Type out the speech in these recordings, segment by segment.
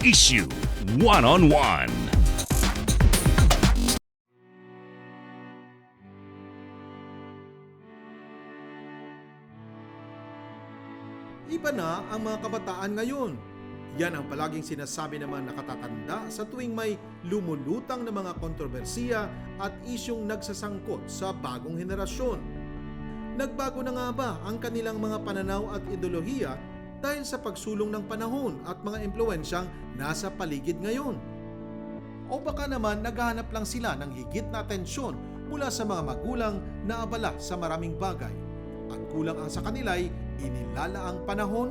Isyu One-on-One. Iba na ang mga kabataan ngayon. Yan ang palaging sinasabi ng mga nakatatanda sa tuwing may lumulutang na mga kontrobersiya at isyong nagsasangkot sa bagong henerasyon. Nagbago na nga ba ang kanilang mga pananaw at ideolohiya dahil sa pagsulong ng panahon at mga impluwensyang nasa paligid ngayon? O baka naman naghahanap lang sila ng higit na atensyon mula sa mga magulang na abala sa maraming bagay at kulang ang sa kanila'y inilalaang panahon?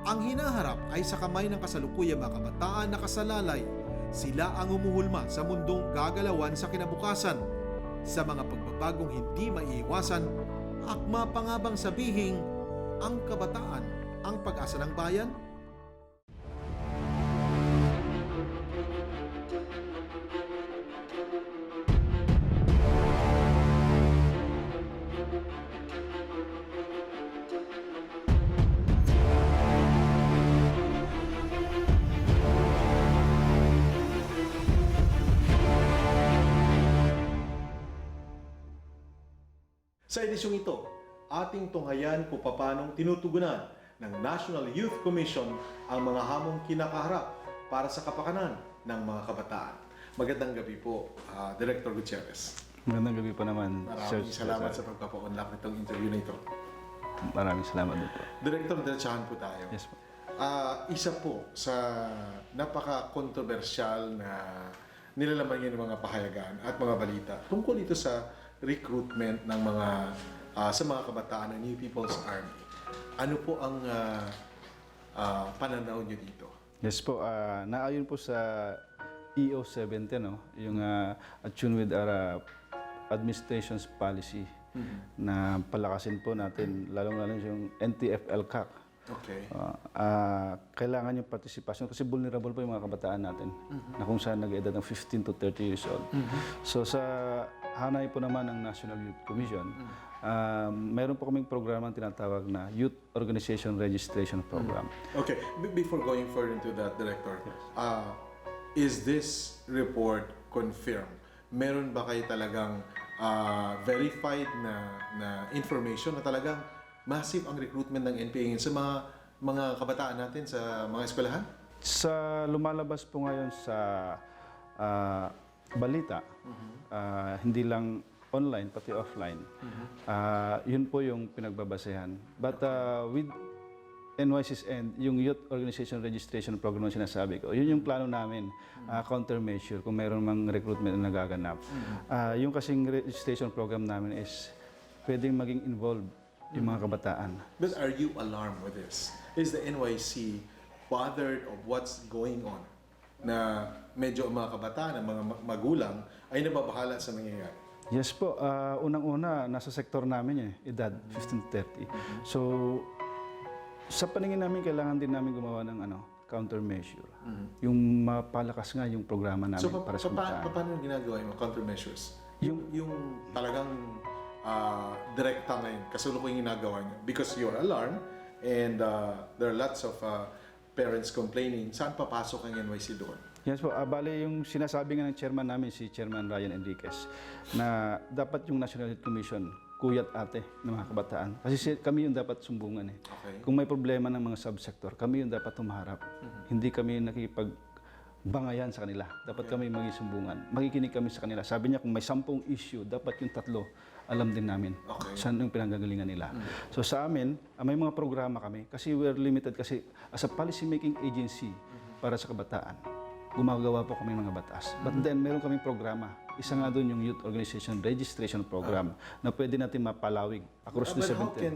Ang hinaharap ay sa kamay ng kasalukuyang mga kabataan na kasalalay. Sila ang humuhulma sa mundong gagalawan sa kinabukasan. Sa mga pagbabagong hindi maiiwasan, akma pa nga bang sabihing ang kabataan ang pag-asa ng bayan? Sa edisyong ito, ating tunghayan kung paanong tinutugunan ng National Youth Commission ang mga hamong kinakaharap para sa kapakanan ng mga kabataan. Magandang gabi po, Director Gutierrez. Magandang gabi po naman, Sir. Maraming salamat sa pagpapaunlak nitong interview na ito. Maraming salamat din po. Director, diretsahan po tayo. Yes po. Isa po sa napaka-kontrobersyal na nilalaman ng mga pahayagan at mga balita tungkol ito sa recruitment ng mga sa mga kabataan ng New People's Army. Ano po ang pananaw niyo dito? Yes po, naayon po sa EO 70, no? Yung attune with our administration's policy na palakasin po natin, lalong-lalo yung NTF-LCAC. Okay. Kailangan yung participation kasi vulnerable po yung mga kabataan natin na kung saan nag-edad ng 15 to 30 years old. So sa hanay po naman ng National Youth Commission, meron po kaming programa tinatawag na Youth Organization Registration Program. Okay. Before going further into that, Director, is this report confirmed? Meron ba kayo talagang verified na information na talagang massive ang recruitment ng NPA sa mga kabataan natin sa mga eskwelahan? Sa lumalabas po ngayon sa balita, hindi lang online, pati offline, yun po yung pinagbabasehan. But with NYC's end, yung Youth Organization Registration Program na sinasabi ko, yun yung plano namin, countermeasure kung mayroon mang recruitment na nagaganap. Yung kasing registration program namin is pwedeng maging involved yung mga kabataan. But are you alarmed with this? Is the NYC bothered of what's going on? Na medyo ang mga kabataan, ang mga magulang ay nababahala sa nangyayari? Yes po. Unang-una, nasa sektor namin edad, 15-30. So, sa paningin namin, kailangan din namin gumawa ng countermeasure. Yung mapalakas nga yung programa namin para sa kabataan. Paano ginagawa yung countermeasures? Yung talagang direkta na yun, kasulukuyang ginagawa niyo. Because you're alarmed and there are lots of parents complaining, saan papasok ang NYC doon? Yes po. Bale, yung sinasabi nga ng chairman namin, si Chairman Ryan Enriquez, na dapat yung National Youth Commission, kuyat ate ng mga kabataan. Kasi kami yung dapat sumbungan . Okay. Kung may problema ng mga subsector, kami yung dapat humaharap. Hindi kami nakipagbangayan sa kanila. Dapat kami magisumbungan. Makikinig kami sa kanila. Sabi niya, kung may 10 issue, dapat yung 3 alam din namin saan yung pinanggagalingan nila. So sa amin, may mga programa kami kasi we're limited kasi as a policy making agency para sa kabataan, gumagawa po kami ng mga batas. But then, meron kaming programa. Isa nga doon yung Youth Organization Registration Program na pwede natin mapalawig across the 17. But how can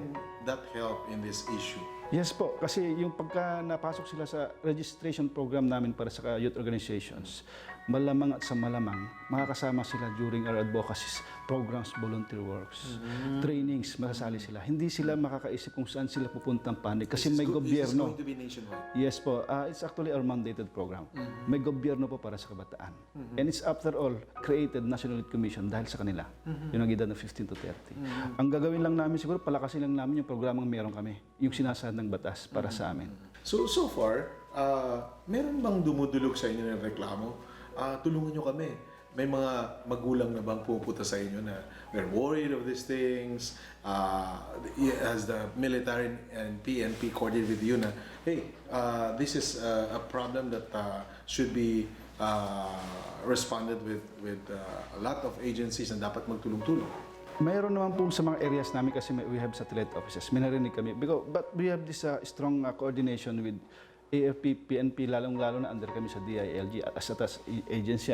that help in this issue? Yes po, kasi yung pagka napasok sila sa registration program namin para sa youth organizations, malamang at sa malamang, makakasama sila during our advocacy programs, volunteer works, trainings, masasali sila. Hindi sila makakaisip kung saan sila pupuntang panig kasi may gobyerno. Is this going to be nationwide? Yes po, it's actually our mandated program. May gobyerno po para sa kabataan. And it's after all, created National Youth Commission dahil sa kanila. Yung ang edad ng 15 to 30. Ang gagawin lang namin siguro, palakasin lang namin yung programang meron kami. Yung sinasaad ng batas para sa amin. So far, meron bang dumudulog sa inyo ng reklamo? Tulungan nyo kami. May mga magulang na bang pupunta sa inyo na we're worried of these things? As the military and PNP coordinate with you na, hey, this is a problem that should be responded with a lot of agencies na dapat magtulong-tulong. Mayroon naman po sa mga areas namin kasi we have satellite offices. May narinig kami. But we have this strong coordination with AFP, PNP, lalong-lalo na under kami sa DILG as agency.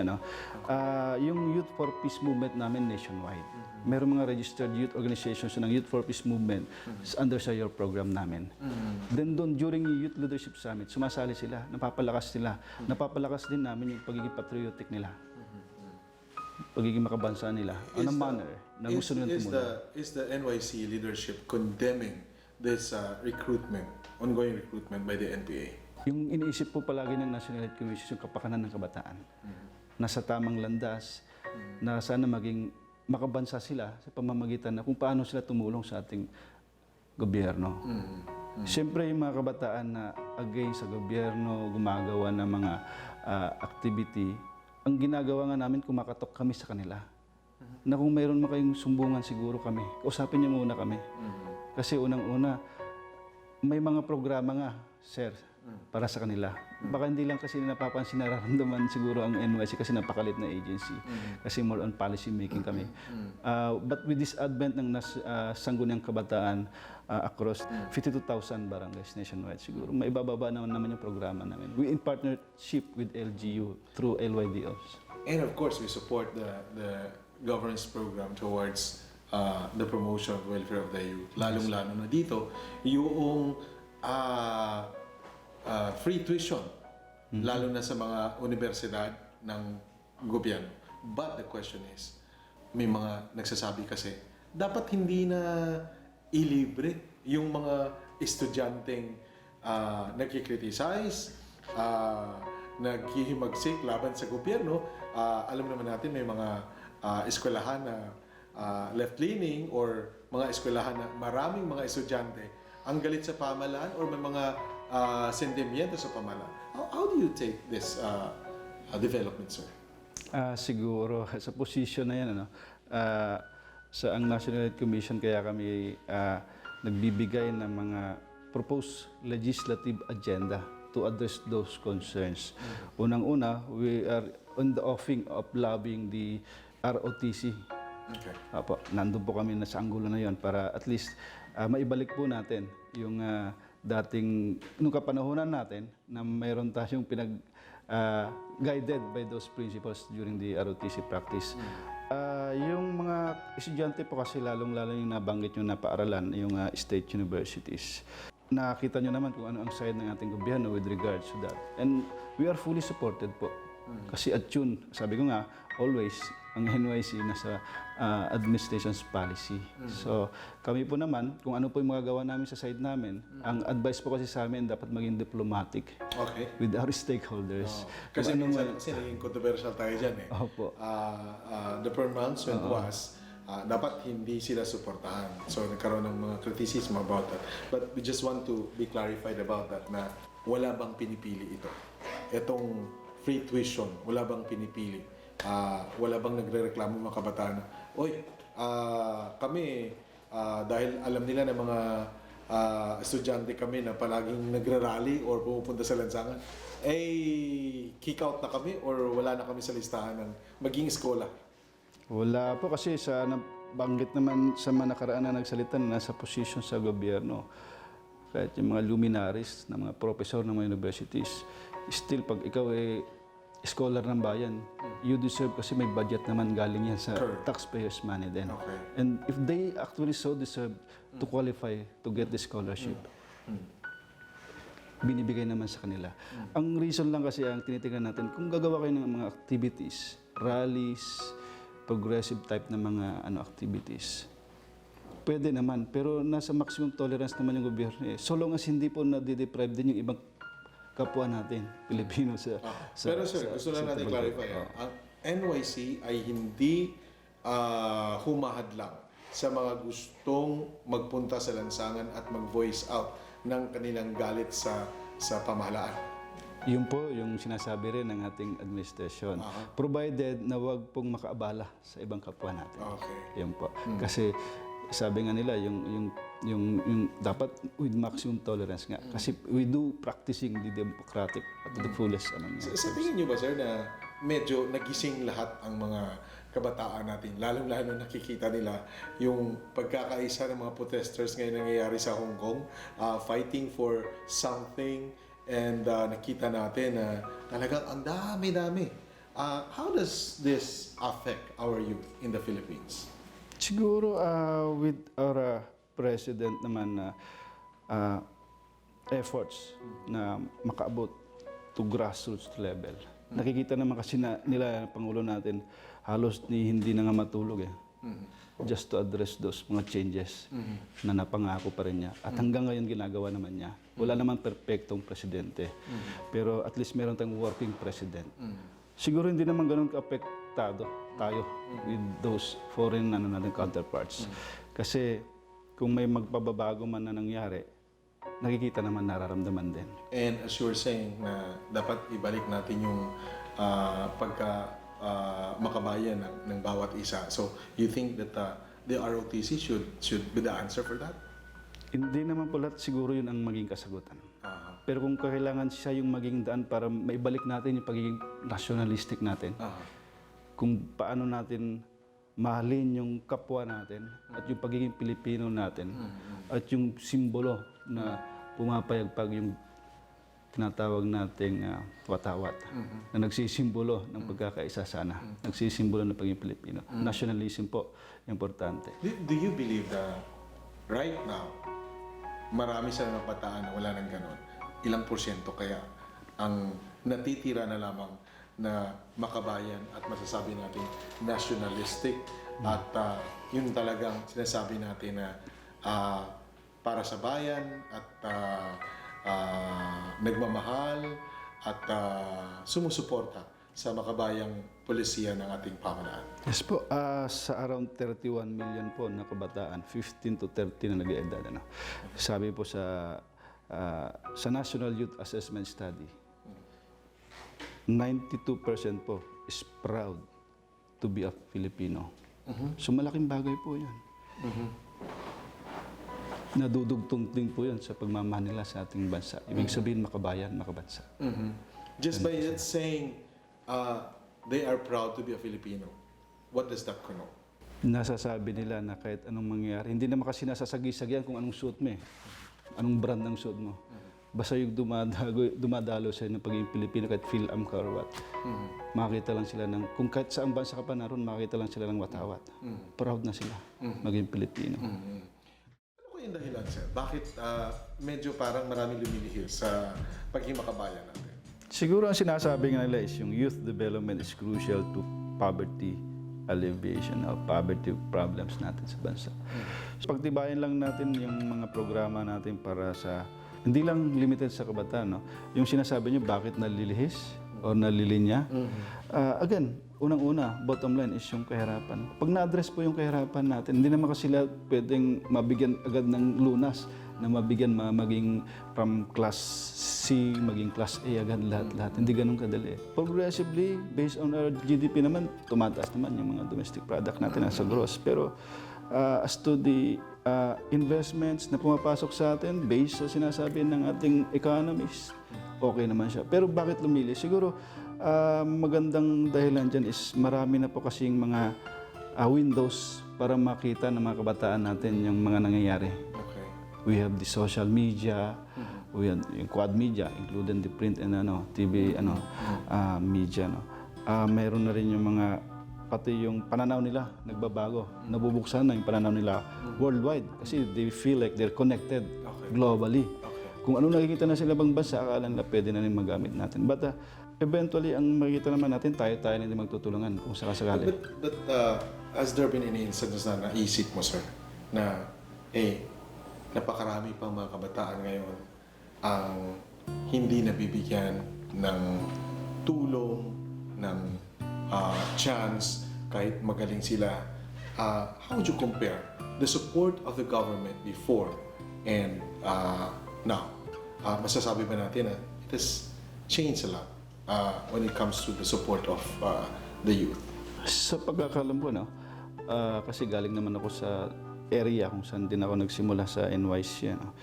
Yung Youth for Peace Movement namin nationwide. Meron mga registered youth organizations ng Youth for Peace Movement under sa your program namin. Then doon, during yung Youth Leadership Summit, sumasali sila, napapalakas sila. Napapalakas din namin yung pagiging patriotic nila. Pagiging makabansa nila. On a manner na gusto nilang tumulong. Is the NYC leadership condemning this ongoing recruitment by the NPA? Yung iniisip po palagi ng National Youth Commission yung kapakanan ng kabataan. Nasa tamang landas, na sana maging makabansa sila sa pamamagitan na kung paano sila tumulong sa ating gobyerno. Siyempre yung mga kabataan na against sa gobyerno, gumagawa ng mga activity, ang ginagawa nga namin, kumakatok kami sa kanila. Na kung mayroon mo kayong sumbungan siguro kami, kausapin niyo muna kami. Kasi unang-una, may mga programa nga, sir, para sa kanila. Baka hindi lang kasi napapansin, nararamdaman siguro ang NYC kasi napakalit na agency. Kasi more on policy making kami. But with this advent ng sangguniang kabataan across 52,000 barangays nationwide siguro, may ibababa naman yung programa namin. We in partnership with LGU through LYDOs. And of course, we support the governance program towards the promotion of welfare of the youth. Lalong-lalo na dito, yung free tuition, lalo na sa mga universidad ng gobyerno. But the question is, may mga nagsasabi kasi, dapat hindi na ilibre yung mga estudyanteng nagkikriticize, naghihimagsik laban sa gobyerno. Alam naman natin may mga eskwelahan na left-leaning or mga eskwelahan na maraming mga estudyante ang galit sa pamahalaan or may mga sentimiento sa pamahalaan. How do you take this development, sir? Siguro sa position na yan, sa ang National Youth Commission, kaya kami nagbibigay ng mga proposed legislative agenda to address those concerns. Unang-una, we are on the offing of lobbying the ROTC. Okay. Apo, nandun po kami na sa anggulo na yon para at least maibalik po natin yung dating, nung kapanahonan natin na mayroon tayong guided by those principles during the ROTC practice. Yung mga estudyante po kasi lalong-lalo yung nabanggit yung napaaralan, yung state universities. Nakita nyo naman kung ano ang side ng ating gobyerno with regards to that. And we are fully supported po. Kasi at yun, sabi ko nga, always, ang NYC nasa administration's policy. So, kami po naman, kung ano po yung magagawa namin sa side namin, ang advice po kasi sa amin, dapat maging diplomatic with our stakeholders. Kasi minsan kasi naging controversial tayo dyan eh. Opo. The pronouncement was, dapat hindi sila suportahan. So, nagkaroon ng mga criticism about that. But we just want to be clarified about that na wala bang pinipili ito. Itong free tuition, wala bang pinipili? Wala bang nagrereklamo mga kabataan na, oy, kami, dahil alam nila na mga estudyante kami na palaging nagrarally or pumupunta sa lansangan, kick out na kami or wala na kami sa listahan ng maging eskola? Wala po kasi sa nabanggit naman sa mga nakaraan na nagsalita na nasa position sa gobyerno. Kahit yung mga luminaries na mga professor ng mga universities, still pag ikaw scholar ng bayan, you deserve kasi may budget naman galing yan sa taxpayers' money din. Okay. And if they actually so deserve to qualify to get the scholarship, binibigay naman sa kanila. Ang reason lang kasi ang tinitingnan natin, kung gagawa kayo ng mga activities, rallies, progressive type na mga activities, pwede naman, pero nasa maximum tolerance naman yung gobyerno. So long as hindi po na-deprive din yung ibang kapwa natin, Pilipino sa Pero sir, gusto lang natin clarify. Ang NYC ay hindi humahadlang sa mga gustong magpunta sa lansangan at mag-voice out ng kanilang galit sa pamahalaan. Yun po yung sinasabi rin ng ating administrasyon. Provided na wag pong makaabala sa ibang kapwa natin. Okay. Yun po. Kasi sabi nga nila, yung dapat with maximum tolerance nga. Kasi we do practicing the democratic at the fullest. Sa tingin niyo ba, sir, na medyo nagising lahat ang mga kabataan natin, lalong-lalo nakikita nila yung pagkakaisa ng mga protesters ngayon nangyayari sa Hong Kong, fighting for something, and nakita natin na talagang ang dami-dami. How does this affect our youth in the Philippines? Siguro with our president naman na efforts na makaabot to grassroots level. Nakikita naman kasi nila Pangulo natin halos hindi na nga matulog just to address those mga changes na napangako pa rin niya. At hanggang ngayon ginagawa naman niya. Wala naman perpektong presidente. Pero at least meron tayong working president. Siguro hindi naman ganun ka-apektado tayo with those foreign natin counterparts. Kasi kung may magpababago man na nangyari, nakikita naman, nararamdaman din. And as you're saying na dapat ibalik natin yung makabayan ng bawat isa. So, you think that the ROTC should be the answer for that? Hindi naman po lahat siguro yun ang maging kasagutan. Pero kung kailangan siya yung maging daan para maibalik natin yung pagiging nationalistic natin, kung paano natin mahalin yung kapwa natin at yung pagiging Pilipino natin at yung simbolo na pumapayagpag yung tinatawag nating watawat na nagsisimbolo ng pagkakaisa sana, nagsisimbolo ng pagiging Pilipino. Nationalism po, importante. Do you believe that right now, marami sa mga bataan na wala nang ganon? Ilang porsyento kaya ang natitira na lamang na makabayan at masasabi natin nationalistic at yun talagang sinasabi natin na para sa bayan at nagmamahal at sumusuporta sa makabayang polisiya ng ating pamahalaan. Yes po, sa around 31 million po na kabataan, 15 to 30 na nag-eedad. Sabi po sa National Youth Assessment Study, 92% po is proud to be a Filipino. So malaking bagay po yan. Nadudugtong din po yan sa pagmamahal nila sa ating bansa. Ibig sabihin, makabayan, makabansa. Just by that saying, they are proud to be a Filipino, what does that connote? Nasasabi nila na kahit anong mangyari, hindi naman kasi nasasagi-sagyan kung anong suot mo anong brand ng suot mo. Basta yung dumadalo sa ng pagiging Pilipino, kahit Phil-Am ka or what. Makita lang sila kung kahit saan bansa ka pa naroon, makita lang sila ng watawat. Proud na sila maging Pilipino. Ano ko yung dahilan, sir? Bakit medyo parang maraming lumilihil sa pagiging makabayan natin? Siguro ang sinasabi nga nila is yung youth development is crucial to poverty alleviation of poverty problems natin sa bansa. So, pagtibayan lang natin yung mga programa natin para sa hindi lang limited sa kabataan, yung sinasabi niyo bakit nalilihis o nalilinya. Again, unang-una, bottom line is yung kahirapan. Pag na-address po yung kahirapan natin, hindi naman kasi sila pwedeng mabigyan agad ng lunas na mabigyan maging from class C, maging class A agad lahat-lahat. Hindi ganun kadali. Progressively, based on our GDP naman, tumataas naman yung mga domestic product natin sa gross. Pero as to the investments na pumapasok sa atin based sa sinasabi ng ating economists, okay naman siya. Pero bakit lumili? Siguro magandang dahilan dyan is marami na po kasing mga windows para makita ng mga kabataan natin yung mga nangyayari. Okay. We have the social media, we have yung quad media, including the print and TV media. Mayroon na rin yung mga pati yung pananaw nila nagbabago. Nabubuksan na yung pananaw nila worldwide kasi they feel like they're connected globally. Kung ano nakikita na sila bang bansa, akala nila pwede na rin magamit natin. But eventually, ang makikita naman natin, tayo na hindi magtutulungan kung sakasakali. But has there been any instance na naisip mo, sir, na napakarami pang mga kabataan ngayon ang hindi nabibigyan ng tulong, ng chance, kahit magaling sila. How would you compare the support of the government before and now? Masasabi ba natin na it has changed a lot when it comes to the support of the youth? Sa pagkakalam ko, no, kasi galing naman ako sa area kung saan din ako nagsimula sa NYC. No.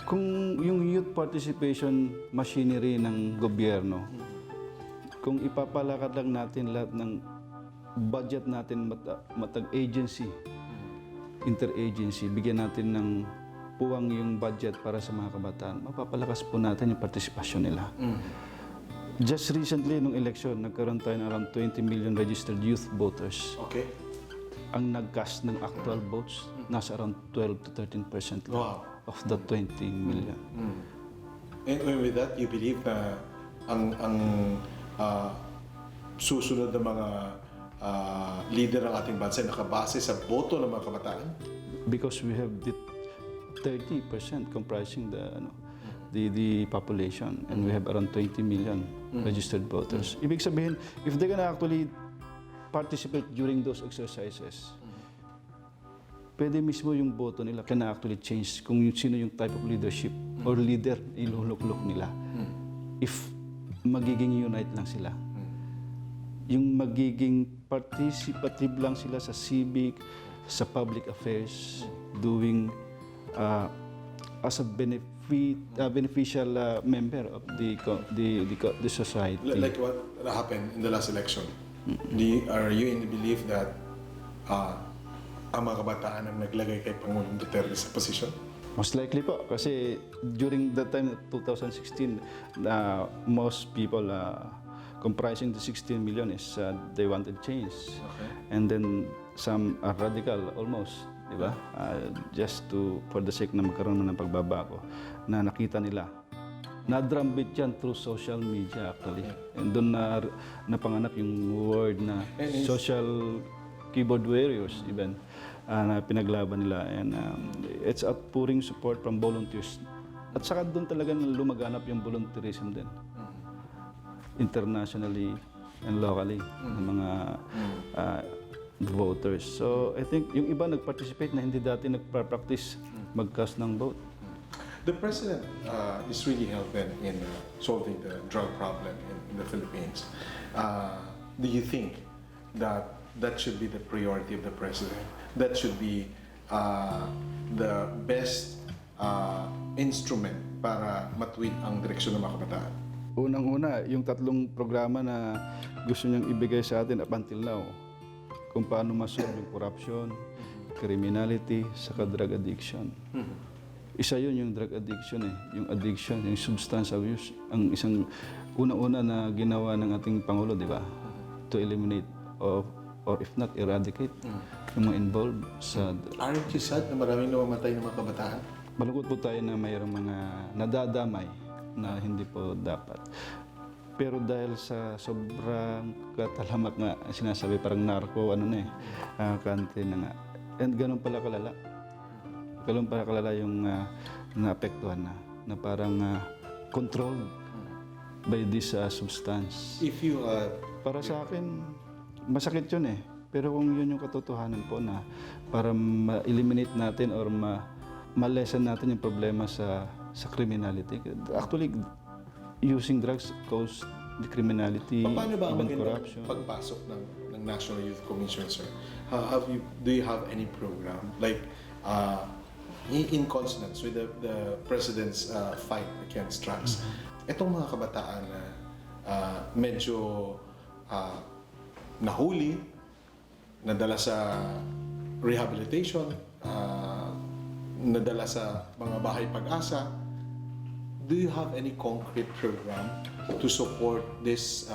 Kung yung youth participation machinery ng gobyerno, kung ipapalakad lang natin lahat ng budget natin matag agency, interagency, bigyan natin ng puwang yung budget para sa mga kabataan, mapapalakas po natin yung partisipasyon nila. Just recently, nung election, nagkaroon tayo ng around 20 million registered youth voters. Okay. Ang nag-cast ng actual votes, nasa around 12 to 13% lang of the 20 million. And with that, you believe na ang susunod na mga leader ng ating bansa ay nakabase sa boto ng mga kabataan? Because we have the 30% comprising the population, and we have around 20 million registered voters. Ibig sabihin, if they're gonna actually participate during those exercises, pwede mismo yung boto nila can actually change kung sino yung type of leadership or leader iluluklok nila. If magiging unite lang sila. Yung magiging participative lang sila sa civic, sa public affairs, doing as a beneficial member of the society. Like what happened in the last election? Are you in the belief that ang mga kabataan ang naglagay kay Pangulong Gutierrez sa position? Most likely po, kasi during that time, 2016, most people comprising the 16 million is they wanted change. Okay. And then some are radical almost, di ba? Just for the sake na magkaroon ng pagbabago na nakita nila. Na-drumbeat yan through social media actually. And doon napanganap yung word na social keyboard warriors even na pinaglaban nila. And it's outpouring support from volunteers. At saka doon talaga lumaganap yung volunteerism din. Internationally and locally ng mga voters. So I think yung iba nag-participate na hindi dati nagpa-practice mag-cast ng vote. The president is really helping in solving the drug problem in the Philippines. Do you think that should be the priority of the president? That should be the best instrument para matuwid ang direksyon ng mga kabataan? Unang-una, yung tatlong programa na gusto niyang ibigay sa atin up until now, kung paano masolve yung corruption, criminality, saka drug addiction. Isa yun yung drug addiction yung addiction, yung substance abuse, ang isang unang-una na ginawa ng ating Pangulo, di ba? To eliminate or if not eradicate yung mga involved sa... Aren't you sad na maraming namamatay ng mga kabataan? Malungkot po tayo na mayroong mga nadadamay na hindi po dapat. Pero dahil sa sobrang katalamak nga, sinasabi parang narco, kante na nga. And ganun pala kalala. Ganun pala kalala yung naapektuhan na parang controlled by this substance. If you... Para sa akin, masakit yun Pero kung yun yung katotohanan po na para ma-eliminate natin or ma-lessen natin yung problema sa criminality. Actually, using drugs cause the criminality, paano ba ang even corruption. Pagpasok ng National Youth Commission, sir? Do you have any program like in consonance with the President's fight against drugs? Itong mga kabataan na medyo nahuli, nadala sa rehabilitation, nadala sa mga bahay Pag-asa, do you have any concrete program to support these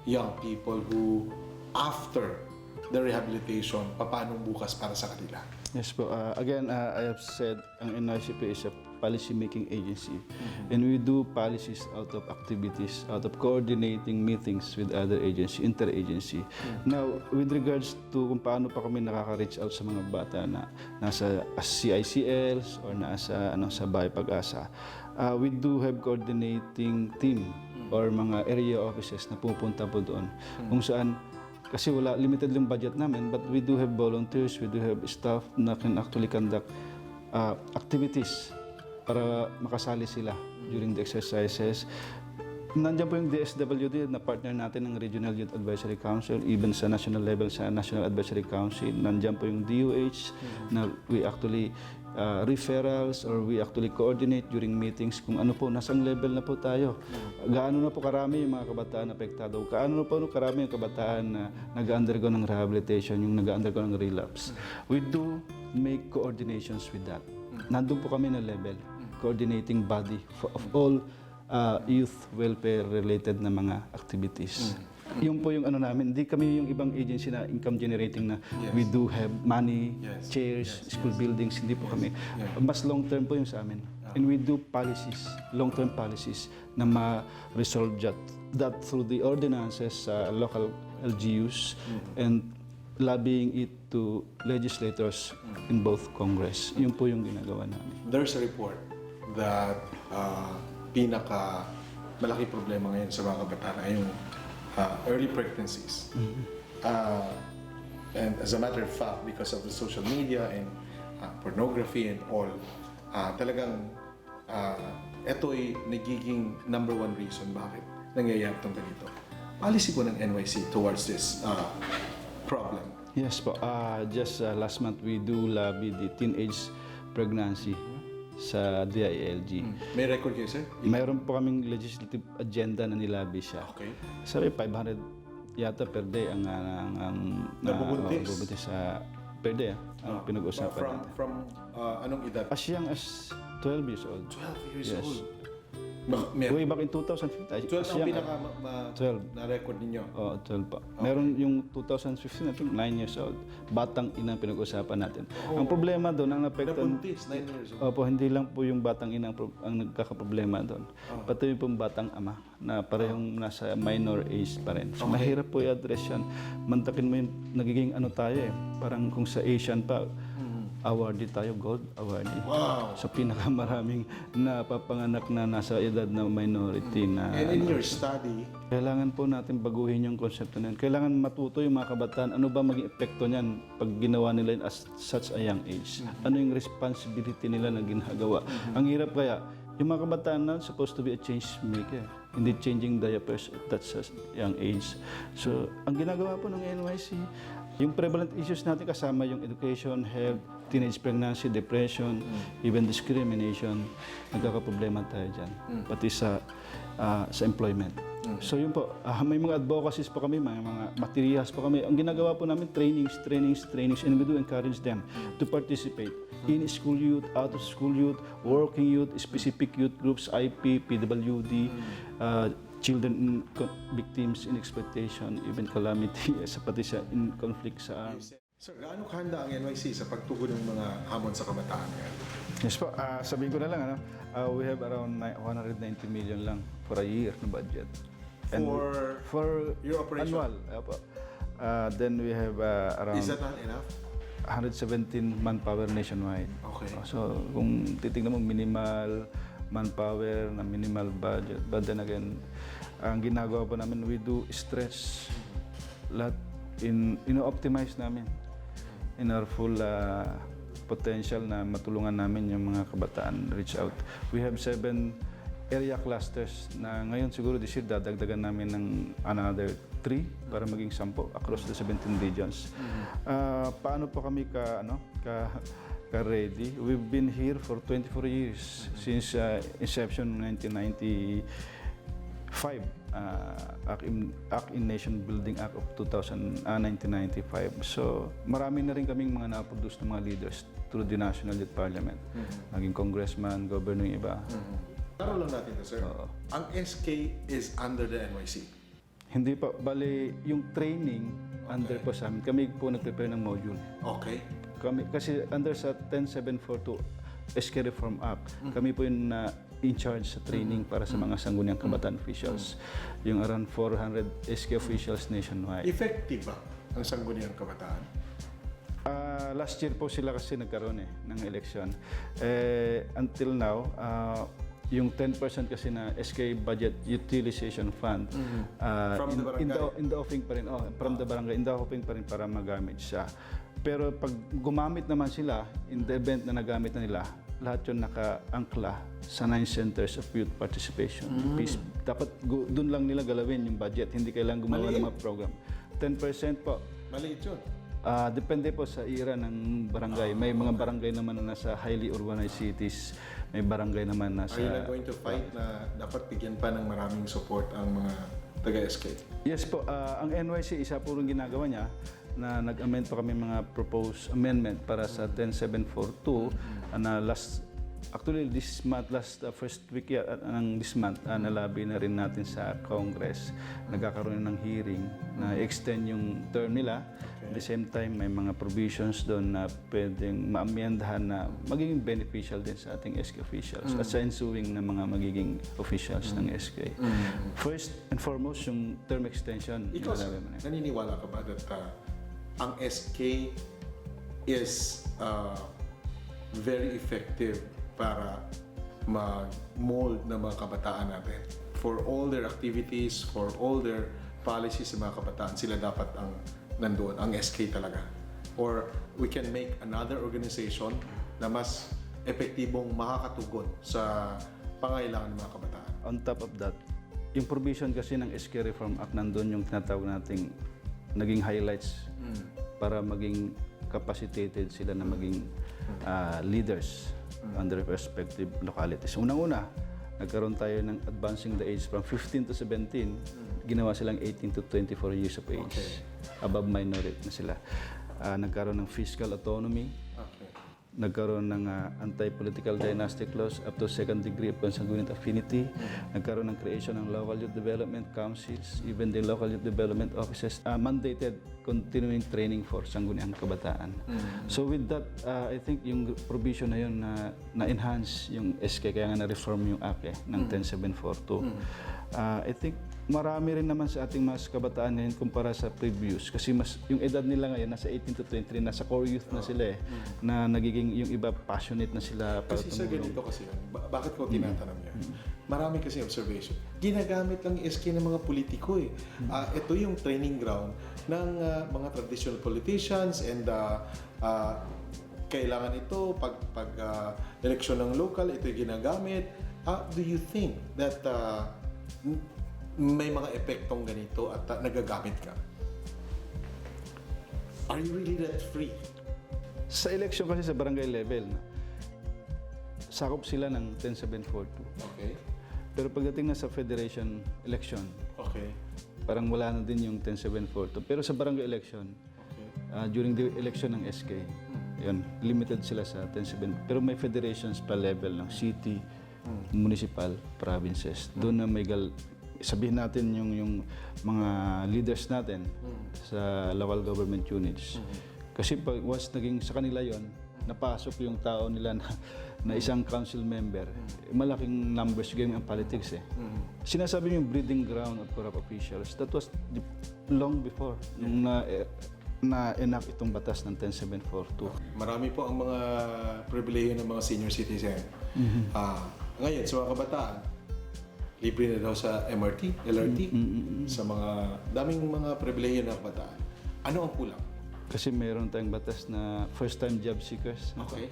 young people who, after the rehabilitation, paano bukas para sa kanila? Yes po. Again, I have said ang NYCP is a policy-making agency. And we do policies out of activities, out of coordinating meetings with other agency, interagency. Now, with regards to kung paano pa kami nakaka-reach out sa mga bata na nasa CICLs or nasa sa Bahay Pag-asa, we do have coordinating team or mga area offices na pupunta po doon. Kung saan kasi wala, limited yung budget namin, but we do have volunteers, we do have staff na can actually conduct activities para makasali sila during the exercises. Nandiyan po yung DSWD na partner natin ng Regional Youth Advisory Council, even sa national level, sa National Advisory Council. Nandiyan po yung DOH na we actually referrals or we actually coordinate during meetings kung ano po, nasang level na po tayo. Gaano na po karami yung mga kabataan apektado. Gaano na po karami yung kabataan na nag-undergo ng rehabilitation, yung nag-undergo ng relapse. We do make coordinations with that. Nandun po kami na level, coordinating body of all youth welfare related na mga activities. Yung po yung ano namin, hindi kami yung ibang agency na income generating na we do have money, chairs, school buildings, hindi po kami. Mas long term po yung sa amin. And we do policies, long term policies na ma-resolve that through the ordinances sa local LGUs and lobbying it to legislators in both Congress. Yun po yung ginagawa namin. There's a report that pinaka malaki problema ngayon sa mga kabataan ay yung early pregnancies. And as a matter of fact, because of the social media and pornography and all, talagang ito ay nagiging number one reason bakit nangyayari itong ganito. Policy po ng NYC towards this problem. Yes po. Just last month, we do lobby the teenage pregnancy sa DILG. May record kayo, sir? Mayroon po kaming legislative agenda na nilabi siya. Okay. Sabi 500 yata per day ang nabubuntis sa per day ang pinag-usapan natin. From anong edad? As young as 12 years old. 12 years Yes. old. Way back in 2015. 12 as ang young- pinaka 12. na-record ninyo. Oo, 12 pa. Meron yung 2015, I think 9 years old. Batang inang pinag-usapan natin. Ang problema doon, ang napektuhan... Nabuntis, 9 years old. Opo, hindi lang po yung batang inang ang nagkakaproblema doon. Pati yung batang ama na parehong nasa minor age pa rin. So, mahirap po i-address yan. Mantakin mo yung nagiging ano tayo eh. Parang kung sa Asian pa, awardee tayo, gold awardee. Wow. Sa pinakamaraming napapanganak na nasa edad na minority na... And in your study, Kailangan po natin baguhin yung konsepto na yan. Kailangan matuto yung mga kabataan, ano ba maging epekto niyan pag ginawa nila yun at such a young age? Ano yung responsibility nila na ginagawa? Ang hirap kaya, yung mga kabataan na supposed to be a change maker, hindi changing diapers at such a young age. So, ang ginagawa po ng NYC, yung prevalent issues natin kasama yung education, health, teenage pregnancy, depression, even discrimination, nagkakaproblema tayo dyan. Pati sa employment. So yun po, may mga advocacies po kami, mga materials po kami. Ang ginagawa po namin, trainings, and we do encourage them to participate in school youth, out of school youth, working youth, specific youth groups, IP, PWD, children victims in exploitation, even calamity, pati sa in conflict sa... sir, gaano kahanda ang NYC sa pagtugon ng mga hamon sa kabataan ngayon? Yes po, sabihin ko na lang, we have around 190 million lang for a year na budget. And for your operation? Annual. Opo. Then we have around Is that not enough? 117 manpower nationwide. Okay. So kung titignan mo, minimal manpower na minimal budget. But then again, ang ginagawa po namin, we do stretch lahat optimize namin in our full potential na matulungan namin yung mga kabataan reach out. We have 7 area clusters na ngayon siguro this year dadagdagan namin ng another 3 para maging 10 across the 17 regions. Paano po kami ka-ready? We've been here for 24 years since inception 1995. Act in Nation Building Act of 1995. So, marami na rin kaming mga na-produce ng mga leaders through the National Youth Parliament. Naging congressman, governor yung iba. Taro lang natin to, sir. Ang SK is under the NYC. Hindi pa. Bali, yung training, under po sa amin. Kami po nag-prepare ng module. Okay. Kasi under sa 10742 SK Reform Act, kami po yung in charge sa training para sa mga sangguniang kabataan officials. Yung around 400 SK officials nationwide. Effective ba ang sangguniang kabataan? Last year po sila kasi nagkaroon ng election. Until now, yung 10% kasi na SK Budget Utilization Fund From the barangay? in the offing pa rin, from the barangay, in the offing pa rin para magamit siya. Pero pag gumamit naman sila, in the event na nagamit na nila, lahat yun naka-angkla sa 9 centers of youth participation. Dapat doon lang nila galawin yung budget, hindi kailangan gumawa ng mga program. 10% po. Maliit yun. Depende po sa ira ng barangay. May mga barangay naman na nasa highly urbanized cities. May barangay naman na Are you not going to fight na dapat bigyan pa ng maraming support ang mga taga-SK? Yes po. Ang NYC, isa po rin ginagawa niya na nag-amend pa kami mga proposed amendment para sa 10742 na actually this month, first week ng this month, nalabi na rin natin sa Congress. Nagkakaroon ng hearing na extend yung term nila. At the same time, may mga provisions doon na pwedeng maamyendahan na magiging beneficial din sa ating SK officials at sa ensuing na mga magiging officials ng SK. First and foremost, yung term extension. Ikaw, naniniwala ka ba that ang SK is very effective para mag-mold ng mga kabataan natin? For all their activities, for all their policies sa mga kabataan, sila dapat ang nandoon, ang SK talaga. Or we can make another organization na mas epektibong makakatugon sa pangailangan ng mga kabataan. On top of that, yung provision kasi ng SK Reform Act, nandun yung tinatawag nating naging highlights para maging capacitated sila na maging leaders on their respective localities. Unang-una, nagkaroon tayo ng advancing the age from 15 to 17, ginawa silang 18 to 24 years of age. Okay. Above minority na sila. Nagkaroon ng fiscal autonomy, nagkaroon ng anti-political dynastic laws up to second degree of consanguinate affinity, nagkaroon ng creation ng local youth development councils, even the local youth development offices, mandated continuing training for sangguniang kabataan. So with that, I think yung provision na yun na-enhance yung SK, kaya nga na-reform yung AKE ng 10742. I think marami rin naman sa ating mga kabataan ngayon kumpara sa previous kasi mas yung edad nila ngayon nasa 18 to 23, nasa core youth na sila na nagiging yung iba passionate na sila para kasi tumulong. sa ganito kasi yun, bakit ko tinatanong yan? Marami kasi observation. Ginagamit lang yung SK ng mga politiko eh. Ito yung training ground ng mga traditional politicians and kailangan ito pag eleksyon ng local, ito yung ginagamit. Do you think that may mga epektong ganito at nagagamit ka? Are you really that free? Sa election kasi sa barangay level, sakop sila ng 10742. Okay. Pero pagdating na sa federation election, Okay. parang wala na din yung 10742. Pero sa barangay election, during the election ng SK, yun, limited sila sa 107. Pero may federations pa level ng city, municipal, provinces. Doon na may sabihin natin yung mga leaders natin sa local government units. Kasi pag once naging sa kanila yon, napasok yung tao nila na isang council member, malaking numbers game ang politics eh. Sinasabi yung breeding ground of corrupt officials. That was long before nung na-enact itong batas ng 10742. Marami po ang mga pribilehiyo ng mga senior citizen. Ngayon, sa mga kabataan, libre na daw sa MRT, LRT, sa mga daming mga pribilehiyo ng kabataan. Ano ang kulang? Kasi meron tayong batas na first-time job seekers. Okay.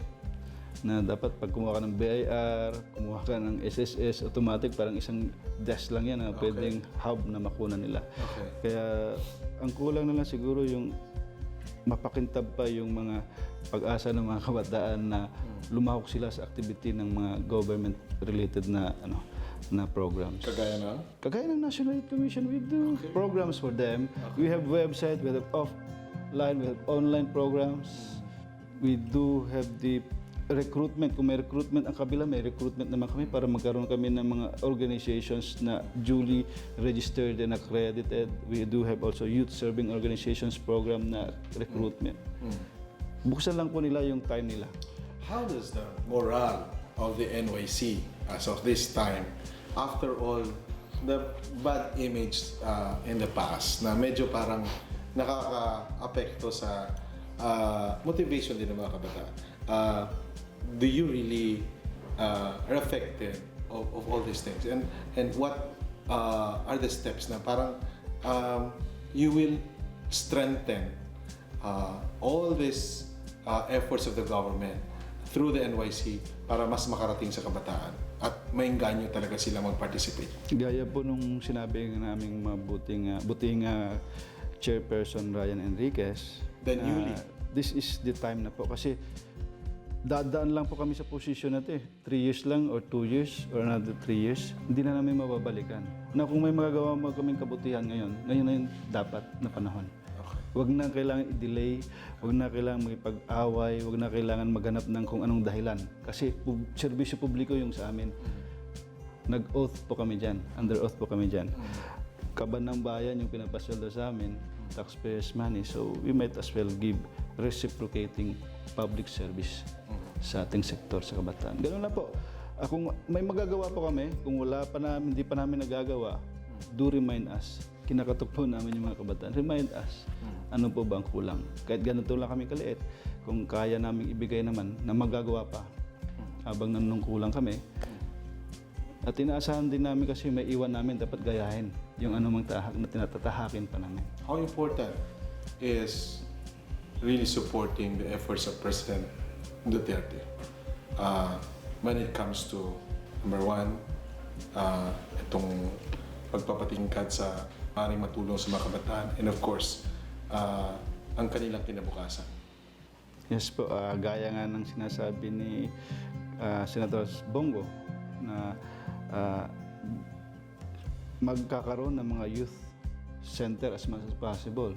Na dapat pag kumuha ka ng BIR, kumuha ka ng SSS, automatic parang isang desk lang yan na pwedeng hub na makuna nila. Okay. Kaya ang kulang na lang siguro yung mapakintab pa yung mga pag-asa ng mga kabataan na lumahok sila sa activity ng mga government-related na programs. Kagaya ng National Youth Commission, we do programs for them. We have website, we have offline, we have online programs. We do have the recruitment. Kung may recruitment ang kabila, may recruitment naman kami para magkaroon kami ng mga organizations na duly registered and accredited. We do have also youth serving organizations program na recruitment. Buksan lang po nila yung time nila. How does the morale of the NYC as of this time, after all the bad image in the past, na medyo parang nakaka-apekto sa motivation din ng mga kabataan, do you really are affected of all these things? And what are the steps na parang you will strengthen all these efforts of the government through the NYC para mas makarating sa kabataan at maengganyo talaga sila mag-participate? Gaya po nung sinabi ng aming buting chairperson Ryan Enriquez, The newly. this is the time na po kasi dadaan lang po kami sa posisyon natin 3 years lang or 2 years or another 3 years, hindi na namin mababalikan. Na kung may magagawa mo kaming kabutihan ngayon na yung dapat na panahon. Huwag na kailangan i-delay, huwag na kailangan magpag-away, huwag na kailangan maghanap ng kung anong dahilan. Kasi serbisyo publiko yung sa amin. Nag-oath po kami dyan, under oath po kami dyan. Kaban ng bayan yung pinapasweldo sa amin, taxpayers' money. So we might as well give reciprocating public service sa ating sektor sa kabataan. Ganun na po. Kung may magagawa po kami, kung wala pa namin, hindi pa namin nagagawa, do remind us. Kinakatok po namin yung mga kabataan. Remind us, ano po ba ang kulang? Kahit ganito lang kami kaliit, kung kaya namin ibigay naman na magagawa pa habang nanungkulang kami. At inaasahan din namin kasi may iwan namin dapat gayahin yung anumang tahak na tinatatahakin pa namin. How important is really supporting the efforts of President Gutierrez when it comes to, number one, itong pagpapatingkad sa maaaring matulong sa mga kabataan, and of course, ang kanilang kinabukasan. Yes po, gaya nga ng sinasabi ni Senator Bongo na magkakaroon ng mga youth center as much as possible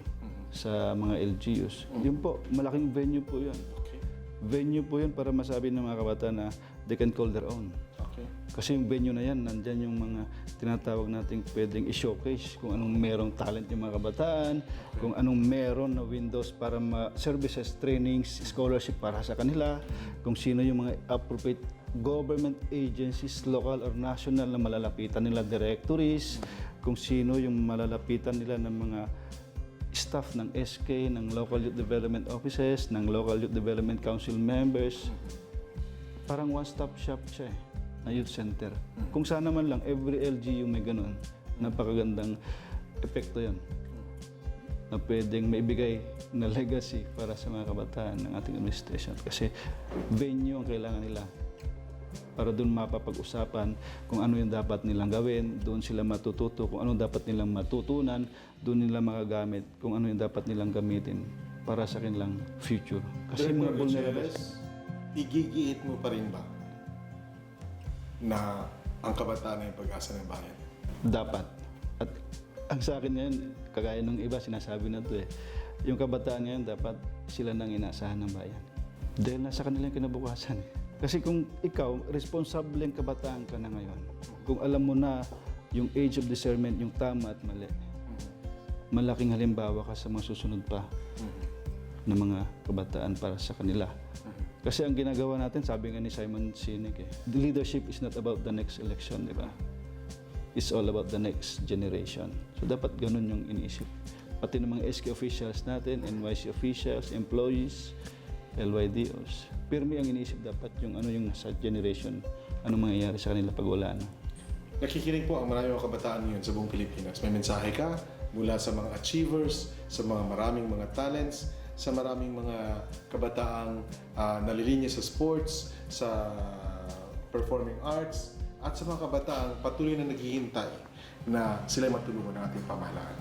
sa mga LGUs. Yun po, malaking venue po yun. Okay. Venue po yun para masabi ng mga kabataan na they can call their own. Okay. Kasi yung venue na yan, nandyan yung mga tinatawag nating pwedeng i-showcase kung anong merong talent yung mga kabataan, kung anong meron na windows para services, trainings, scholarship para sa kanila, kung sino yung mga appropriate government agencies, local or national na malalapitan nila directories, kung sino yung malalapitan nila ng mga staff ng SK, ng local youth development offices, ng local youth development council members. Parang one-stop shop siya na youth center. Kung sana man lang, every LGU may ganun. Napakagandang epekto yon na pwedeng maibigay na legacy para sa mga kabataan ng ating administration. Kasi venue ang kailangan nila para doon mapapag-usapan kung ano yung dapat nilang gawin, doon sila matututo, kung ano dapat nilang matutunan, doon nila makagamit, kung ano yung dapat nilang gamitin para sa kanilang future. Kasi mga vulnerable. Igigiit mo pa rin ba na ang kabataan ay pag-asa ng bayan? Dapat. At ang sa akin ngayon, kagaya ng iba, sinasabi na ito yung kabataan ngayon dapat sila nang inaasahan ng bayan. Dahil nasa kanilang kinabukasan. Kasi kung ikaw, responsableng kabataan ka na ngayon, kung alam mo na yung age of discernment, yung tama at mali, malaking halimbawa ka sa mga susunod pa ng mga kabataan para sa kanila. Kasi ang ginagawa natin, sabi nga ni Simon Sinek, the leadership is not about the next election, di ba? It's all about the next generation. So dapat ganun yung iniisip. Pati ng mga SK officials natin, NYC officials, employees, LYDOs. Pirmi ang iniisip dapat yung ano yung sa generation, ano mangyayari sa kanila pag wala na. Nakikinig po ang maraming mga kabataan ngayon sa buong Pilipinas. May mensahe ka mula sa mga achievers, sa mga maraming mga talents, sa maraming mga kabataang nalilinya sa sports, sa performing arts, at sa mga kabataang patuloy na naghihintay na sila matulungan ng ating pamahalaan.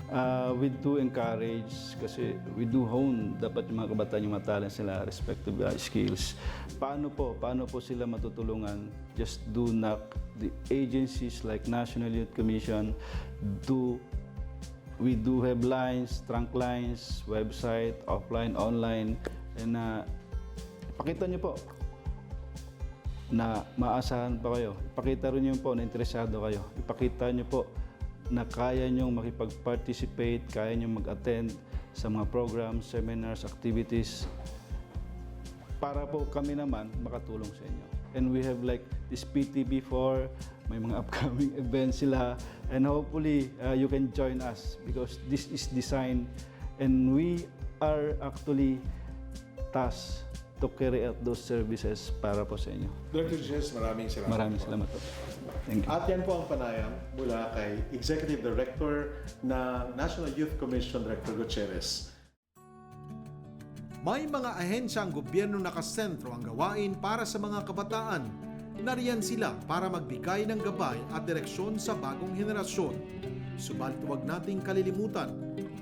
We do encourage kasi we do hone dapat yung mga kabataan yung mga talents nila, respective skills. Paano po sila matutulungan? Just do knock the agencies like National Youth Commission. We do have lines, trunk lines, website, offline, online, and pakita niyo po na maasahan pa kayo. Ipakita rin niyo po na interesado kayo. Ipakita niyo po na kaya niyong makipag-participate, kaya niyong mag-attend sa mga programs, seminars, activities para po kami naman makatulong sa inyo. And we have like this PTB4, may mga upcoming events sila, and hopefully you can join us because this is designed and we are actually tasked to carry out those services para po sa inyo. Dr. Julius, maraming salamat. Maraming salamat po. Thank you. At yan po ang panayam mula kay Executive Director ng National Youth Commission, Dr. Gutierrez. May mga ahensya ang gobyerno nakasentro ang gawain para sa mga kabataan. Nariyan sila para magbigay ng gabay at direksyon sa bagong henerasyon. Subalit huwag nating kalilimutan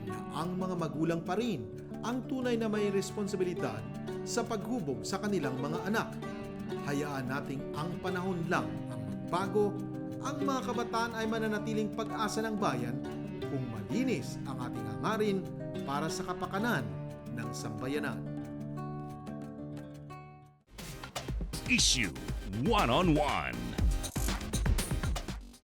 na ang mga magulang pa rin ang tunay na may responsibilidad sa paghubog sa kanilang mga anak. Hayaan nating ang panahon lang ang magbago. Ang mga kabataan ay mananatiling pag-asa ng bayan kung malinis ang ating hangarin para sa kapakanan ng sambayanan. Isyu One-on-One.